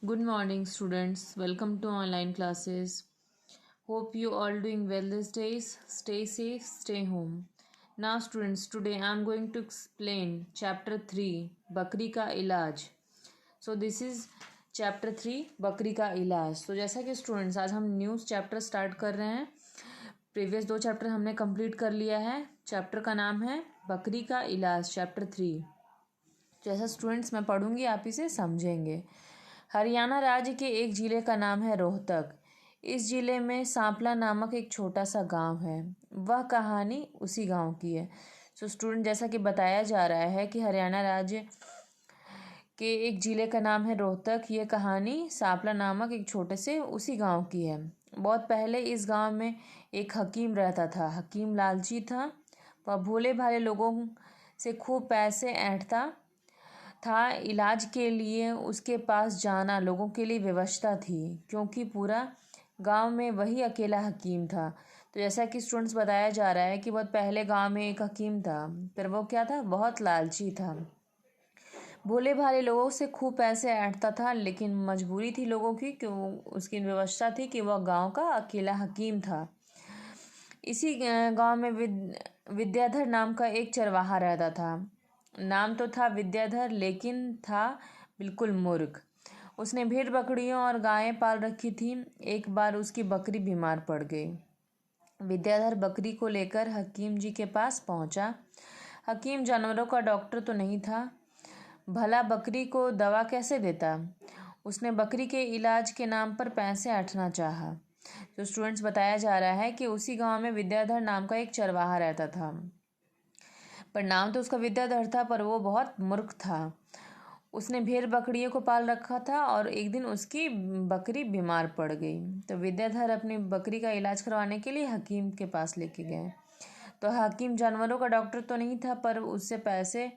Good morning, students. Welcome to online classes. Hope you all doing well these days. Stay safe, stay home. Now, students, today I am going to explain chapter 3 बकरी का इलाज. So this is chapter 3 बकरी का इलाज. तो जैसा कि students आज हम न्यूज़ चैप्टर स्टार्ट कर रहे हैं. प्रीवियस 2 चैप्टर हमने कंप्लीट कर लिया है. चैप्टर का नाम है बकरी का इलाज, चैप्टर 3. जैसा स्टूडेंट्स मैं पढ़ूंगी आप इसे समझेंगे. हरियाणा राज्य के एक ज़िले का नाम है रोहतक. इस ज़िले में सांपला नामक एक छोटा सा गांव है. वह कहानी उसी गांव की है. सो स्टूडेंट, जैसा कि बताया जा रहा है कि हरियाणा राज्य के एक ज़िले का नाम है रोहतक. ये कहानी सांपला नामक एक छोटे से उसी गांव की है. बहुत पहले इस गांव में एक हकीम रहता था. हकीम लालची था. वह भोले भाले लोगों से खूब पैसे ऐंठता था. इलाज के लिए उसके पास जाना लोगों के लिए व्यवस्था थी, क्योंकि पूरा गांव में वही अकेला हकीम था. तो जैसा कि स्टूडेंट्स बताया जा रहा है कि बहुत पहले गांव में एक हकीम था, पर वो क्या था, बहुत लालची था. भोले भाले लोगों से खूब पैसे ऐंठता था, लेकिन मजबूरी थी लोगों की कि उसकी व्यवस्था थी कि वह गांव का अकेला हकीम था. इसी गांव में विद्याधर नाम का एक चरवाहा रहता था. नाम तो था विद्याधर, लेकिन था बिल्कुल मूर्ख. उसने भेड़ बकरियों और गायें पाल रखी थी. एक बार उसकी बकरी बीमार पड़ गई. विद्याधर बकरी को लेकर हकीम जी के पास पहुंचा. हकीम जानवरों का डॉक्टर तो नहीं था, भला बकरी को दवा कैसे देता. उसने बकरी के इलाज के नाम पर पैसे ऐंठना चाहा. तो स्टूडेंट्स, बताया जा रहा है कि उसी गांव में विद्याधर नाम का एक चरवाहा रहता था. पर नाम तो उसका विद्याधर था, पर वो बहुत मूर्ख था. उसने भेड़ बकरियों को पाल रखा था और एक दिन उसकी बकरी बीमार पड़ गई. तो विद्याधर अपनी बकरी का इलाज करवाने के लिए हकीम के पास लेके गए. तो हकीम जानवरों का डॉक्टर तो नहीं था, पर उससे पैसे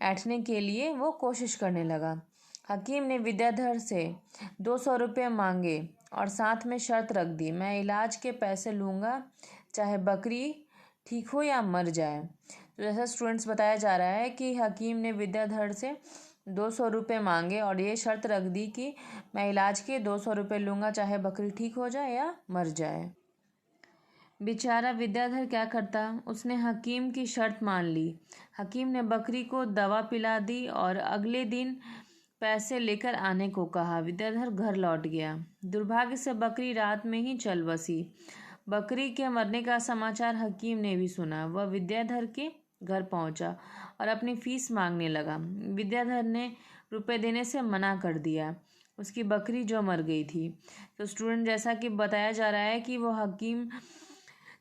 ऐंठने के लिए वो कोशिश करने लगा. हकीम ने विद्याधर से 200 रुपये मांगे और साथ में शर्त रख दी, मैं इलाज के पैसे लूँगा, चाहे बकरी ठीक हो या मर जाए. तो जैसा स्टूडेंट्स बताया जा रहा है कि हकीम ने विद्याधर से 200 रुपये मांगे और ये शर्त रख दी कि मैं इलाज के 200 रुपये लूँगा, चाहे बकरी ठीक हो जाए या मर जाए. बेचारा विद्याधर क्या करता, उसने हकीम की शर्त मान ली. हकीम ने बकरी को दवा पिला दी और अगले दिन पैसे लेकर आने को कहा. विद्याधर घर लौट गया. दुर्भाग्य से बकरी रात में ही चल बसी. बकरी के मरने का समाचार हकीम ने भी सुना. वह विद्याधर के घर पहुंचा और अपनी फीस मांगने लगा. विद्याधर ने रुपए देने से मना कर दिया. उसकी बकरी जो मर गई थी. तो स्टूडेंट, जैसा कि बताया जा रहा है कि वो हकीम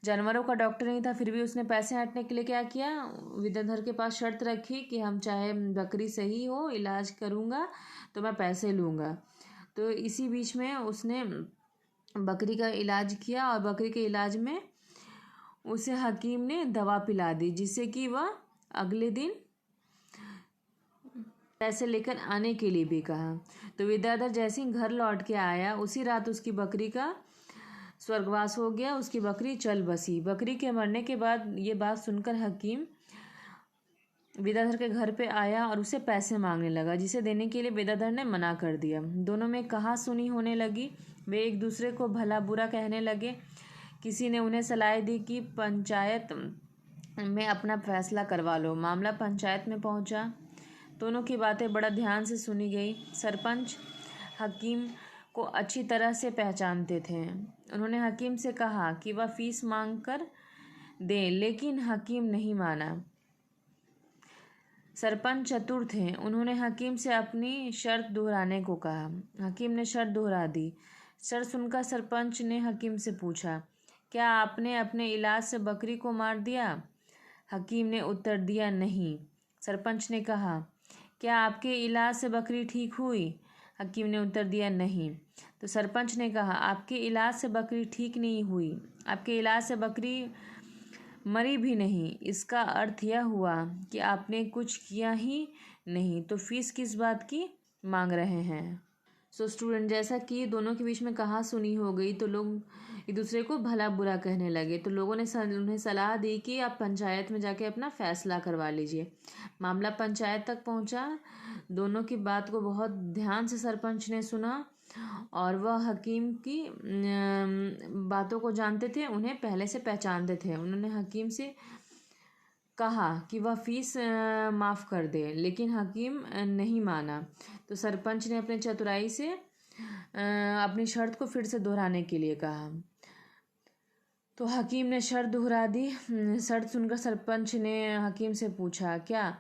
जानवरों का डॉक्टर नहीं था, फिर भी उसने पैसे ऐंठने के लिए क्या किया, विद्याधर के पास शर्त रखी कि हम चाहे बकरी सही हो, इलाज करूँगा तो मैं पैसे लूँगा. तो इसी बीच में उसने बकरी का इलाज किया और बकरी के इलाज में उसे हकीम ने दवा पिला दी, जिससे कि वह अगले दिन पैसे लेकर आने के लिए भी कहा. तो विद्याधर जैसे ही घर लौट के आया, उसी रात उसकी बकरी का स्वर्गवास हो गया. उसकी बकरी चल बसी. बकरी के मरने के बाद ये बात सुनकर हकीम विद्याधर के घर पे आया और उसे पैसे मांगने लगा, जिसे देने के लिए विद्याधर ने मना कर दिया. दोनों में कहा सुनी होने लगी. वे एक दूसरे को भला बुरा कहने लगे. किसी ने उन्हें सलाह दी कि पंचायत में अपना फैसला करवा लो. मामला पंचायत में पहुंचा. दोनों की बातें बड़ा ध्यान से सुनी गई. सरपंच हकीम को अच्छी तरह से पहचानते थे. उन्होंने हकीम से कहा कि वह फीस मांग कर दे, लेकिन हकीम नहीं माना. सरपंच चतुर थे. उन्होंने हकीम से अपनी शर्त दोहराने को कहा. हकीम ने शर्त दोहरा दी. शर्त सुनकर सरपंच ने हकीम से पूछा, क्या आपने अपने इलाज से बकरी को मार दिया. हकीम ने उत्तर दिया, नहीं. सरपंच ने कहा, क्या आपके इलाज से बकरी ठीक हुई. हकीम ने उत्तर दिया, नहीं. तो सरपंच ने कहा, आपके इलाज से बकरी ठीक नहीं हुई, आपके इलाज से बकरी मरी भी नहीं. इसका अर्थ यह हुआ कि आपने कुछ किया ही नहीं, तो फीस किस बात की मांग रहे हैं. सो स्टूडेंट, जैसा कि दोनों के बीच में कहा सुनी हो गई तो लोग एक दूसरे को भला बुरा कहने लगे। तो लोगों ने उन्हें सलाह दी कि आप पंचायत में जाके अपना फैसला करवा लीजिए। मामला पंचायत तक पहुंचा। दोनों की बात को बहुत ध्यान से सरपंच ने सुना और वह हकीम की बातों को जानते थे, उन्हें पहले से पहचानते थे। उन्होंने हकीम से कहा कि वह फीस माफ़ कर दे, लेकिन हकीम नहीं माना। तो सरपंच ने अपने चतुराई से अपनी शर्त को फिर से दोहराने के लिए कहा। तो हकीम ने शर्त दोहरा दी। शर्त सुनकर सरपंच ने हकीम से पूछा, क्या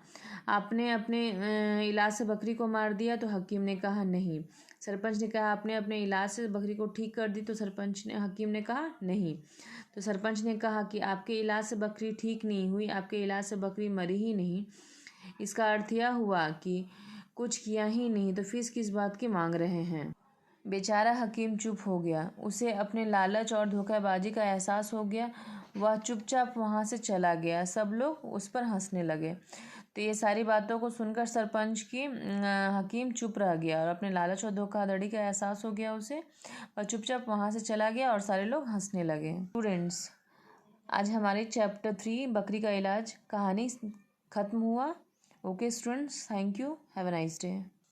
आपने अपने इलाज से बकरी को मार दिया? तो हकीम ने कहा नहीं। सरपंच ने कहा, आपने अपने इलाज से बकरी को ठीक कर दी? तो हकीम ने कहा नहीं। तो सरपंच ने कहा कि आपके इलाज से बकरी ठीक नहीं हुई, आपके इलाज से बकरी मरी ही नहीं। इसका अर्थ यह हुआ कि कुछ किया ही नहीं, तो फीस किस बात की मांग रहे हैं? बेचारा हकीम चुप हो गया। उसे अपने लालच और धोखेबाजी का एहसास हो गया। वह चुपचाप वहाँ से चला गया। सब लोग उस पर हंसने लगे। तो ये सारी बातों को सुनकर सरपंच की हकीम चुप रह गया और अपने लालच और धोखाधड़ी का एहसास हो गया उसे। वह चुपचाप वहाँ से चला गया और सारे लोग हंसने लगे। स्टूडेंट्स, आज हमारी चैप्टर 3 बकरी का इलाज कहानी ख़त्म हुआ। Okay students, thank you, have a nice day.